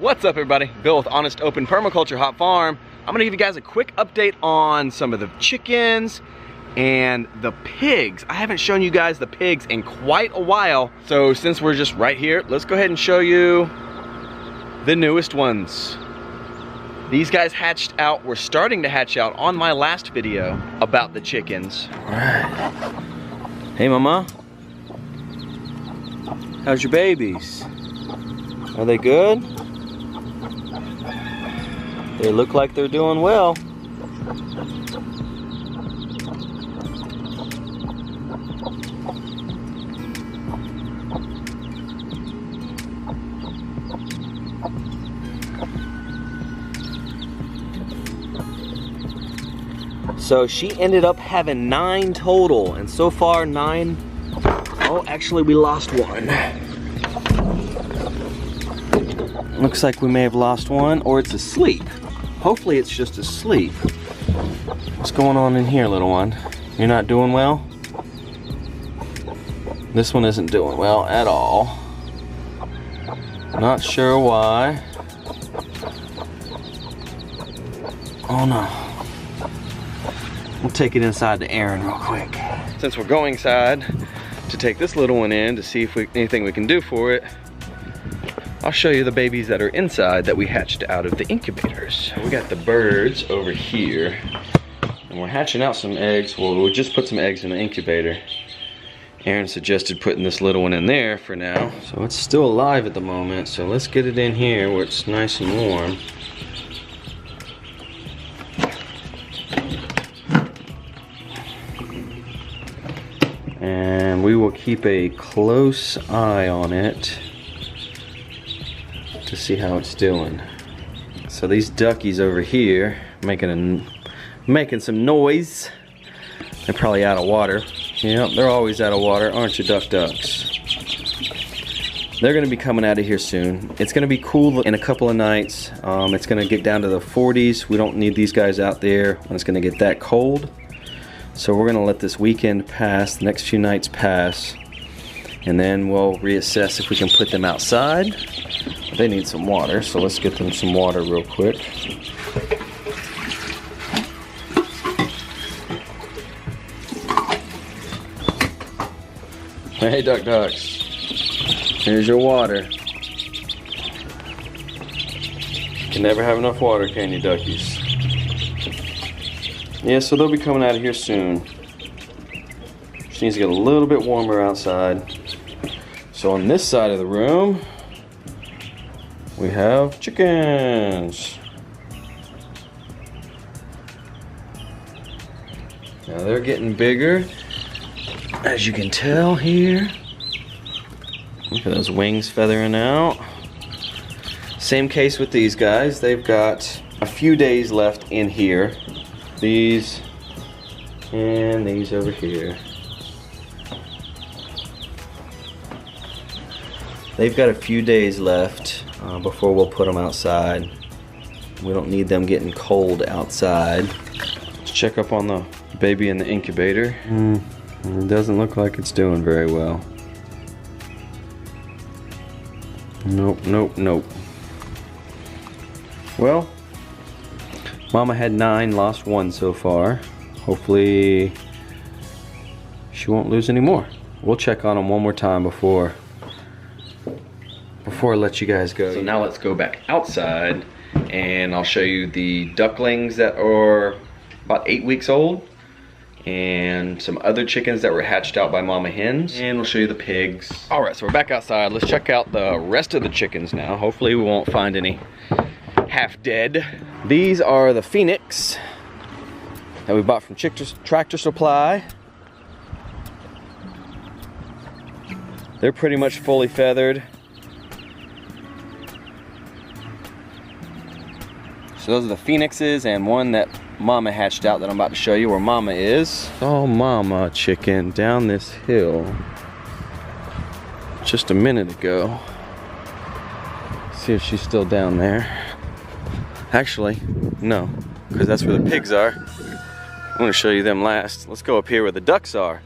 What's up, everybody? Bill with Honest Open Permaculture Hot Farm. I'm gonna give you guys a quick update on some of the chickens and the pigs. I haven't shown you guys the pigs in quite a while. So since we're just right here, let's go ahead and show you the newest ones. These guys hatched out, were starting to hatch out on my last video about the chickens. All right. Hey, mama. How's your babies? Are they good? They look like they're doing well. So she ended up having 9 total, and so far 9. Oh, actually we lost one. Looks like we may have lost one, or it's asleep. Hopefully it's just asleep. What's going on in here, little one? You're not doing well? This one isn't doing well at all. Not sure why. Oh no. We'll take it inside to Aaron real quick. Since we're going inside to take this little one in to see if anything we can do for it, I'll show you the babies that are inside that we hatched out of the incubators. We got the birds over here, and we're hatching out some eggs. Well, we'll just put some eggs in the incubator. Aaron suggested putting this little one in there for now. So it's still alive at the moment, so let's get it in here where it's nice and warm. And we will keep a close eye on it to see how it's doing. So these duckies over here making some noise. They're probably out of water. Yep, they're always out of water, aren't you, ducks? They're gonna be coming out of here soon. It's gonna be cool in a couple of nights. It's gonna get down to the 40s. We don't need these guys out there when it's gonna get that cold. So we're gonna let this weekend pass, the next few nights pass, and then we'll reassess if we can put them outside. They need some water, so let's get them some water real quick. Hey, ducks. Here's your water. You can never have enough water, can you, duckies? Yeah, so they'll be coming out of here soon. Just needs to get a little bit warmer outside. So on this side of the room, we have chickens. Now they're getting bigger, as you can tell here. Look at those wings feathering out. Same case with these guys. They've got a few days left in here. These and these over here. They've got a few days left before we'll put them outside. We don't need them getting cold outside. Let's check up on the baby in the incubator. It doesn't look like it's doing very well. Nope, nope, nope. Well, Mama had 9, lost 1 so far. Hopefully she won't lose any more. We'll check on them one more time before I let you guys go. So now let's go back outside and I'll show you the ducklings that are about 8 weeks old and some other chickens that were hatched out by mama hens, and we'll show you the pigs. All right, so we're back outside. Let's check out the rest of the chickens now. Hopefully we won't find any half dead. These are the Phoenix that we bought from Tractor Supply. They're pretty much fully feathered. So those are the Phoenixes, and one that Mama hatched out that I'm about to show you where Mama is. Oh, Mama chicken down this hill just a minute ago. See if she's still down there. Actually, no, because that's where the pigs are. I'm gonna show you them last. Let's go up here where the ducks are.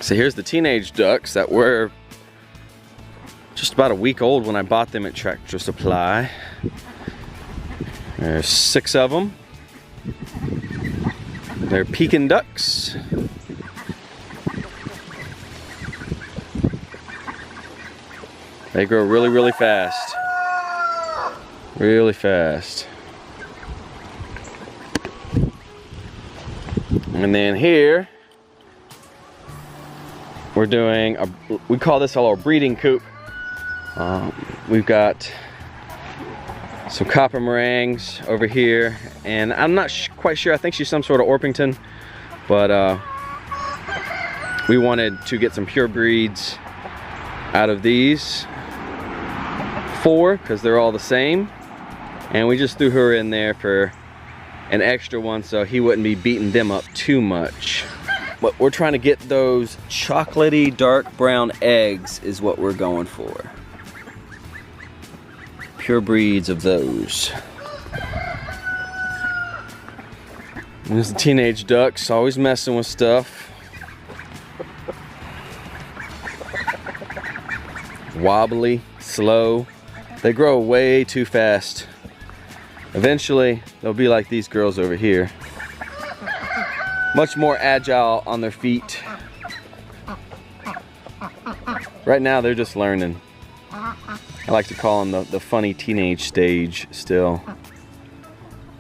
So here's the teenage ducks that were just about a week old when I bought them at Tractor Supply. There's 6 of them. They're Pekin ducks. They grow really, really fast. Really fast. And then here, we're doing we call this a little breeding coop. We've got some copper meringues over here, and I'm not quite sure. I think she's some sort of Orpington, but we wanted to get some pure breeds out of these 4 because they're all the same, and we just threw her in there for an extra one so he wouldn't be beating them up too much. But we're trying to get those chocolatey dark brown eggs is what we're going for. Pure breeds of those. There's the teenage ducks, always messing with stuff. Wobbly, slow. They grow way too fast. Eventually, they'll be like these girls over here. Much more agile on their feet. Right now, they're just learning. I like to call them the funny teenage stage still.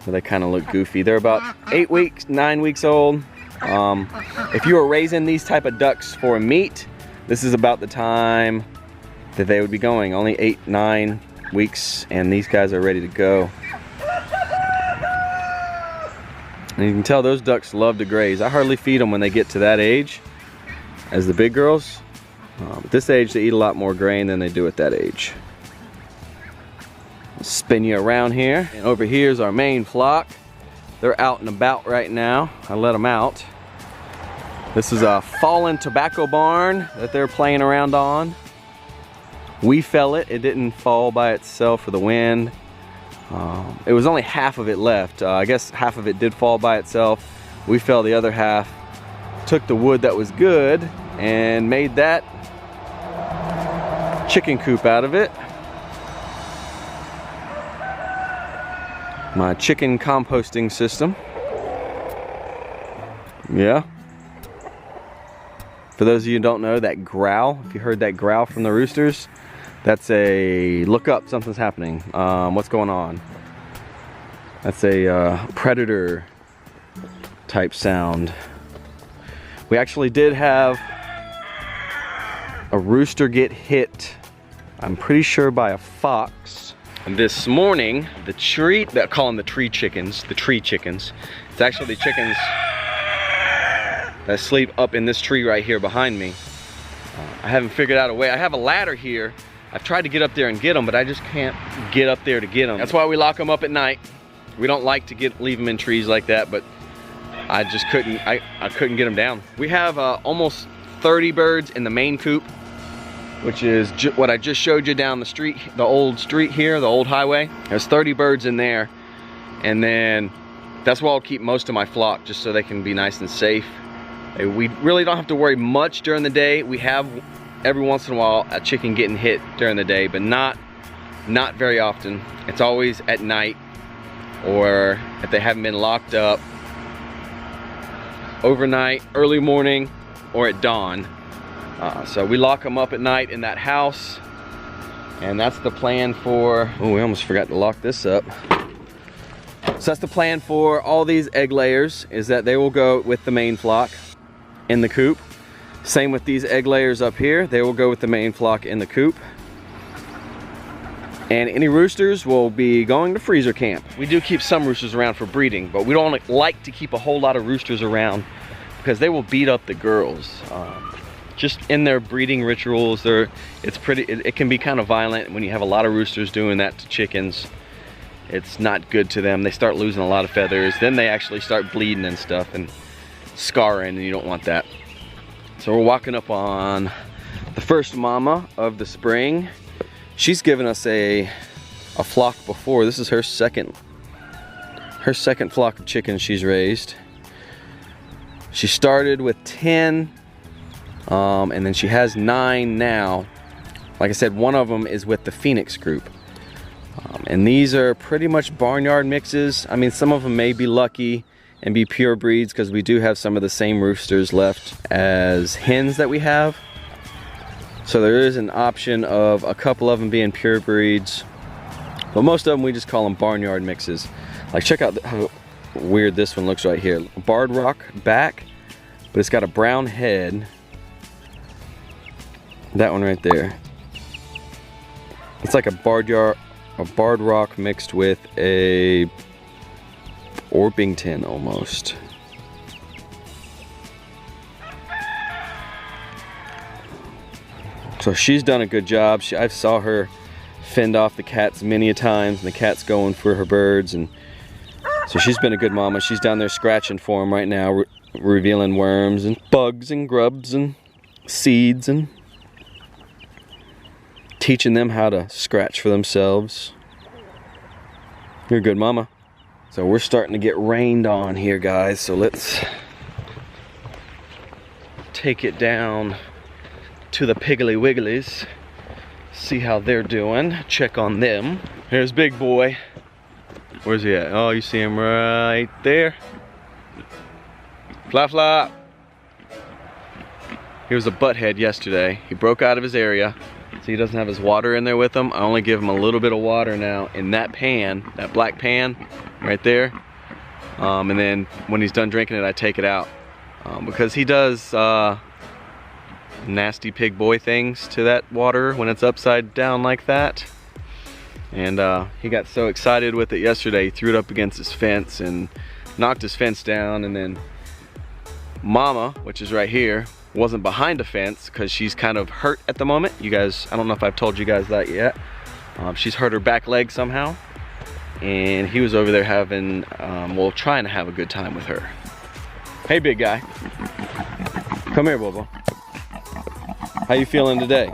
Where they kind of look goofy. They're about 8 weeks, 9 weeks old. If you were raising these type of ducks for meat, this is about the time that they would be going. Only 8, 9 weeks, and these guys are ready to go. And you can tell those ducks love to graze. I hardly feed them when they get to that age, as the big girls. At this age, they eat a lot more grain than they do at that age. Spin you around here. And over here is our main flock. They're out and about right now. I let them out. This is a fallen tobacco barn that they're playing around on. We fell it. It didn't fall by itself for the wind. It was only half of it left. I guess half of it did fall by itself. We fell the other half, took the wood that was good, and made that chicken coop out of it. My chicken composting system. Yeah. For those of you who don't know, that growl, if you heard that growl from the roosters, that's a look up, something's happening. What's going on? That's a predator type sound. We actually did have a rooster get hit, I'm pretty sure by a fox. And this morning, the tree, they call them the tree chickens. It's actually the chickens that sleep up in this tree right here behind me. I haven't figured out a way. I have a ladder here. I've tried to get up there and get them, but I just can't get up there to get them. That's why we lock them up at night. We don't like to leave them in trees like that, but I just couldn't, I couldn't get them down. We have almost 30 birds in the main coop, which is what I just showed you down the street, the old street here, the old highway. There's 30 birds in there, and then that's where I'll keep most of my flock, just so they can be nice and safe. We really don't have to worry much during the day. We have every once in a while a chicken getting hit during the day, but not very often. It's always at night, or if they haven't been locked up overnight, early morning, or at dawn. So we lock them up at night in that house, and that's the plan for, oh, we almost forgot to lock this up. So that's the plan for all these egg layers, is that they will go with the main flock in the coop. Same with these egg layers up here, they will go with the main flock in the coop. And any roosters will be going to freezer camp. We do keep some roosters around for breeding, but we don't like to keep a whole lot of roosters around because they will beat up the girls. Just in their breeding rituals, it can be kind of violent when you have a lot of roosters doing that to chickens. It's not good to them. They start losing a lot of feathers. Then they actually start bleeding and stuff and scarring, and you don't want that. So we're walking up on the first mama of the spring. She's given us a flock before. This is her second flock of chickens she's raised. She started with 10, and then she has 9 now. Like I said, one of them is with the Phoenix group. And these are pretty much barnyard mixes. I mean, some of them may be lucky and be pure breeds because we do have some of the same roosters left as hens that we have. So there is an option of a couple of them being pure breeds, but most of them we just call them barnyard mixes. Like, check out how weird this one looks right here. Barred rock back, but it's got a brown head. That one right there. It's like a barred rock mixed with a Orpington almost. So she's done a good job. I saw her fend off the cats many a times, and the cat's going for her birds, and so she's been a good mama. She's down there scratching for them right now, revealing worms and bugs and grubs and seeds, and teaching them how to scratch for themselves. You're a good mama. So we're starting to get rained on here, guys, so let's take it down to the Piggly Wigglies, see how they're doing, check on them. Here's Big Boy. Where's he at? Oh, you see him right there. Flop flop. He was a butthead yesterday. He broke out of his area, so he doesn't have his water in there with him. I only give him a little bit of water now in that pan, that black pan right there. And then when he's done drinking it, I take it out. Because he does nasty pig boy things to that water when it's upside down like that. And he got so excited with it yesterday, he threw it up against his fence and knocked his fence down. And then Mama, which is right here, wasn't behind a fence because she's kind of hurt at the moment. You guys, I don't know if I've told you guys that yet. She's hurt her back leg somehow, and he was over there having, well, trying to have a good time with her. Hey, big guy. Come here, Bobo. How you feeling today?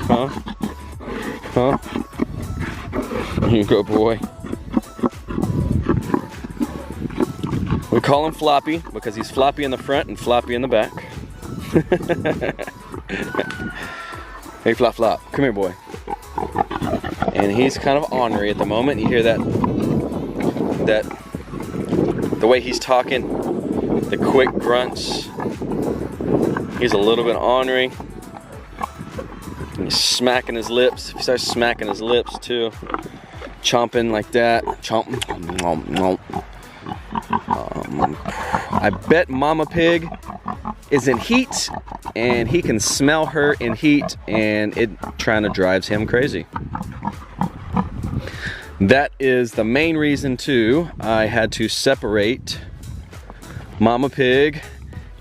Huh? Huh? You good boy. We call him Floppy because he's floppy in the front and floppy in the back. Hey, Flop Flop, come here, boy. And he's kind of ornery at the moment. You hear that the way he's talking, the quick grunts. He's a little bit ornery. He's smacking his lips. If he starts smacking his lips too, chomping like that, chomping. I bet Mama Pig is in heat, and he can smell her in heat, and it trying to drives him crazy. That is the main reason too. I had to separate Mama Pig,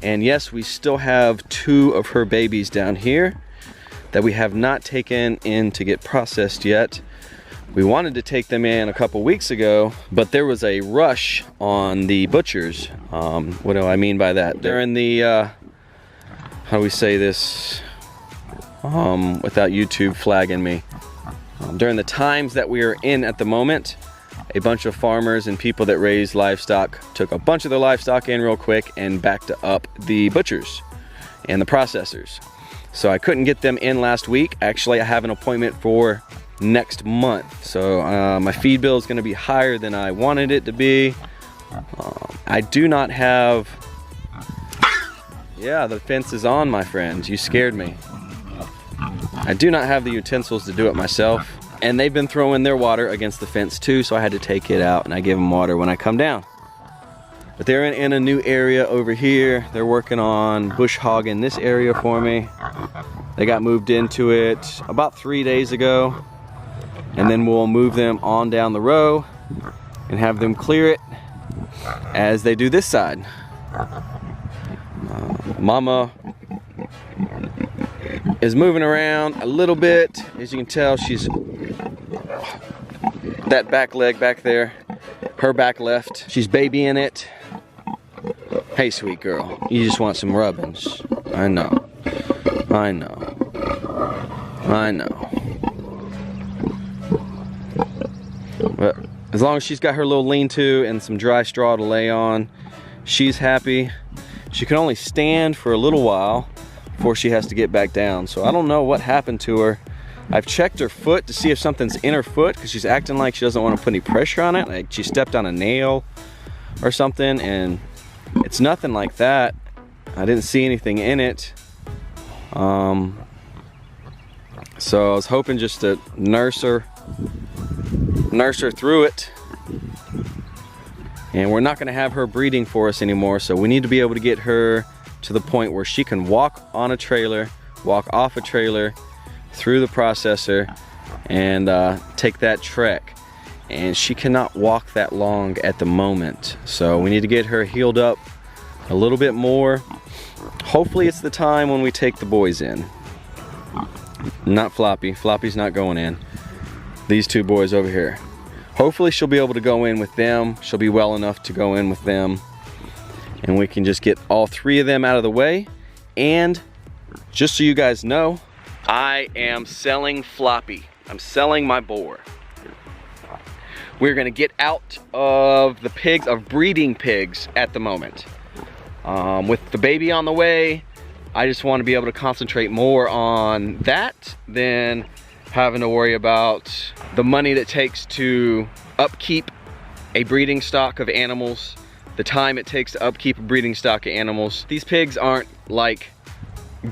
and yes, we still have 2 of her babies down here that we have not taken in to get processed yet. We wanted to take them in a couple weeks ago, but there was a rush on the butchers. What do I mean by that? During the, how do we say this without YouTube flagging me? During the times that we are in at the moment, a bunch of farmers and people that raise livestock took a bunch of their livestock in real quick and backed up the butchers and the processors. So I couldn't get them in last week. Actually, I have an appointment for next month. So my feed bill is going to be higher than I wanted it to be. I do not have... Yeah, the fence is on, my friends. You scared me. I do not have the utensils to do it myself. And they've been throwing their water against the fence too, so I had to take it out, and I give them water when I come down. But they're in a new area over here. They're working on bush hogging this area for me. They got moved into it about 3 days ago. And then we'll move them on down the row and have them clear it as they do this side. Mama is moving around a little bit. As you can tell, she's that back leg back there, her back left. She's babying it. Hey, sweet girl, you just want some rubbings. I know. I know. I know. But as long as she's got her little lean-to and some dry straw to lay on, she's happy. She can only stand for a little while before she has to get back down. So I don't know what happened to her. I've checked her foot to see if something's in her foot, because she's acting like she doesn't want to put any pressure on it, like she stepped on a nail or something, and it's nothing like that. I didn't see anything in it. So I was hoping just to nurse her through it. And we're not gonna have her breeding for us anymore, so we need to be able to get her to the point where she can walk on a trailer, walk off a trailer, through the processor, and take that trek. And she cannot walk that long at the moment. So we need to get her healed up a little bit more. Hopefully it's the time when we take the boys in. Not Floppy. Floppy's not going in. These two boys over here. Hopefully she'll be able to go in with them. She'll be well enough to go in with them. And we can just get all three of them out of the way. And just so you guys know, I am selling Floppy. I'm selling my boar. We're gonna get out of the pigs, of breeding pigs at the moment. With the baby on the way, I just want to be able to concentrate more on that than having to worry about the money that takes to upkeep a breeding stock of animals, the time it takes to upkeep a breeding stock of animals. These pigs aren't like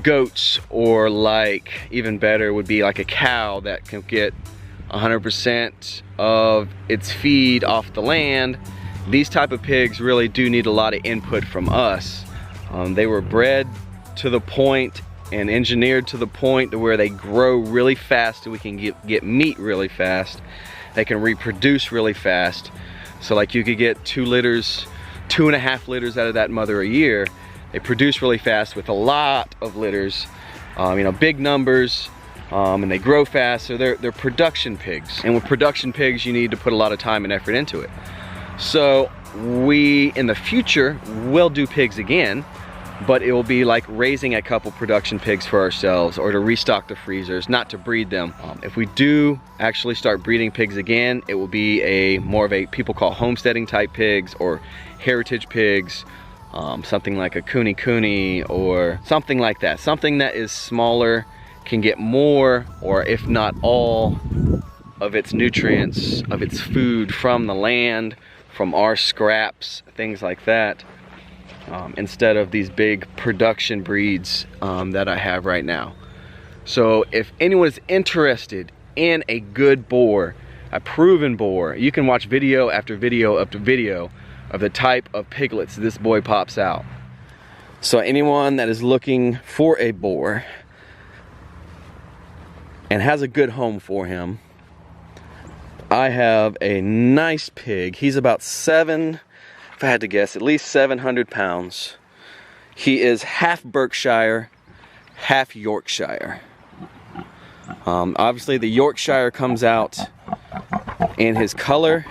goats, or like, even better would be like a cow that can get 100% of its feed off the land. These type of pigs really do need a lot of input from us. They were bred to the point and engineered to the point to where they grow really fast and we can get meat really fast. They can reproduce really fast. So like you could get 2 litters, 2.5 litters out of that mother a year. They produce really fast with a lot of litters, you know, big numbers, and they grow fast. So they're production pigs. And with production pigs, you need to put a lot of time and effort into it. So we, in the future, will do pigs again, but it will be like raising a couple production pigs for ourselves, or to restock the freezers, not to breed them. If we do actually start breeding pigs again, it will be more of a, people call homesteading type pigs, or heritage pigs, something like a kuni or something like that. Something that is smaller, can get more, or if not all, of its nutrients, of its food from the land, from our scraps, things like that. Instead of these big production breeds that I have right now. So if anyone is interested in a good boar, a proven boar, you can watch video after video after video of the type of piglets this boy pops out. So anyone that is looking for a boar and has a good home for him, I have a nice pig. He's about if I had to guess, at least 700 pounds. He is half Berkshire, half Yorkshire. Obviously the Yorkshire comes out in his color.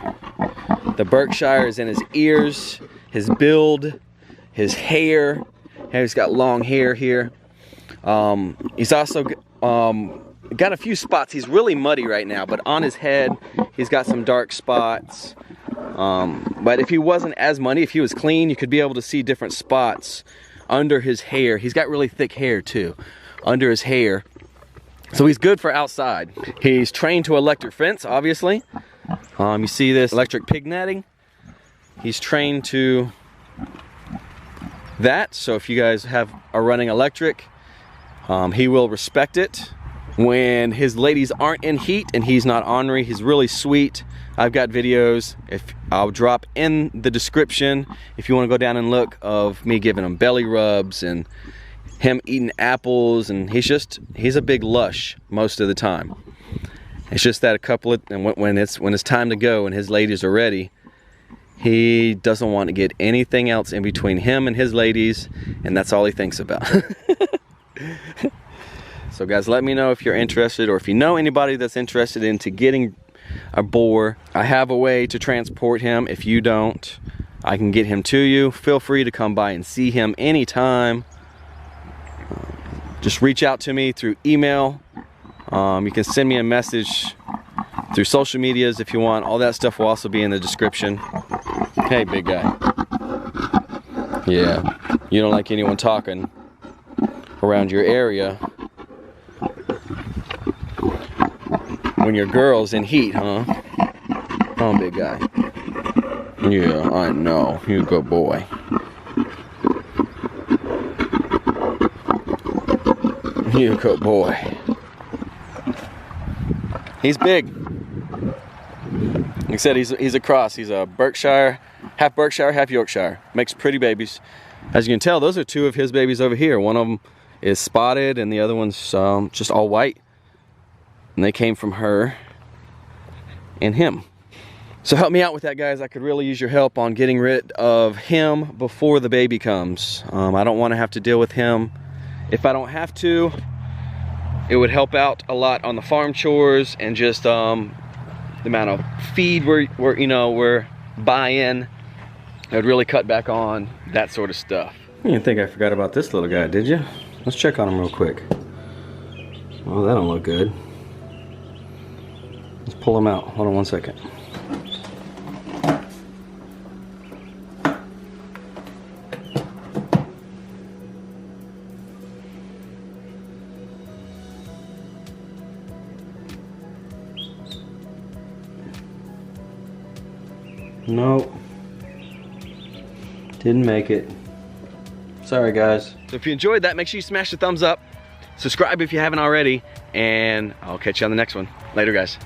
The Berkshire is in his ears, his build, his hair. He's got long hair here. He's also got a few spots. He's really muddy right now, but on his head, he's got some dark spots. But if he wasn't as muddy, if he was clean, you could be able to see different spots under his hair. He's got really thick hair too, under his hair. So he's good for outside. He's trained to electric fence, obviously. You see this electric pig netting? He's trained to that. So if you guys are running electric, he will respect it. When his ladies aren't in heat and he's not ornery, he's really sweet. I've got videos, I'll drop in the description if you want to go down and look, of me giving him belly rubs and him eating apples, and he's a big lush most of the time. It's just that when it's time to go and his ladies are ready, he doesn't want to get anything else in between him and his ladies, and that's all he thinks about. So guys, let me know if you're interested, or if you know anybody that's interested into getting a boar. I have a way to transport him. If you don't, I can get him to you. Feel free to come by and see him anytime. Just reach out to me through email. You can send me a message through social medias if you want. All that stuff will also be in the description. Hey, big guy. Yeah, you don't like anyone talking. around your area when your girl's in heat, huh? Oh, big guy. Yeah, I know. You good boy. You good boy. He's big. Like I said, he's a cross. He's a Berkshire, half Yorkshire. Makes pretty babies. As you can tell, those are two of his babies over here. One of them is spotted and the other one's just all white. And they came from her and him. So help me out with that, guys. I could really use your help on getting rid of him before the baby comes. I don't want to have to deal with him. If I don't have to, it would help out a lot on the farm chores and just the amount of feed we're buying. It would really cut back on that sort of stuff. You didn't think I forgot about this little guy, did you? Let's check on him real quick. Oh, that don't look good. Let's pull him out. Hold on one second. Nope. Didn't make it. Sorry, guys. So if you enjoyed that, make sure you smash the thumbs up. Subscribe if you haven't already. And I'll catch you on the next one. Later, guys.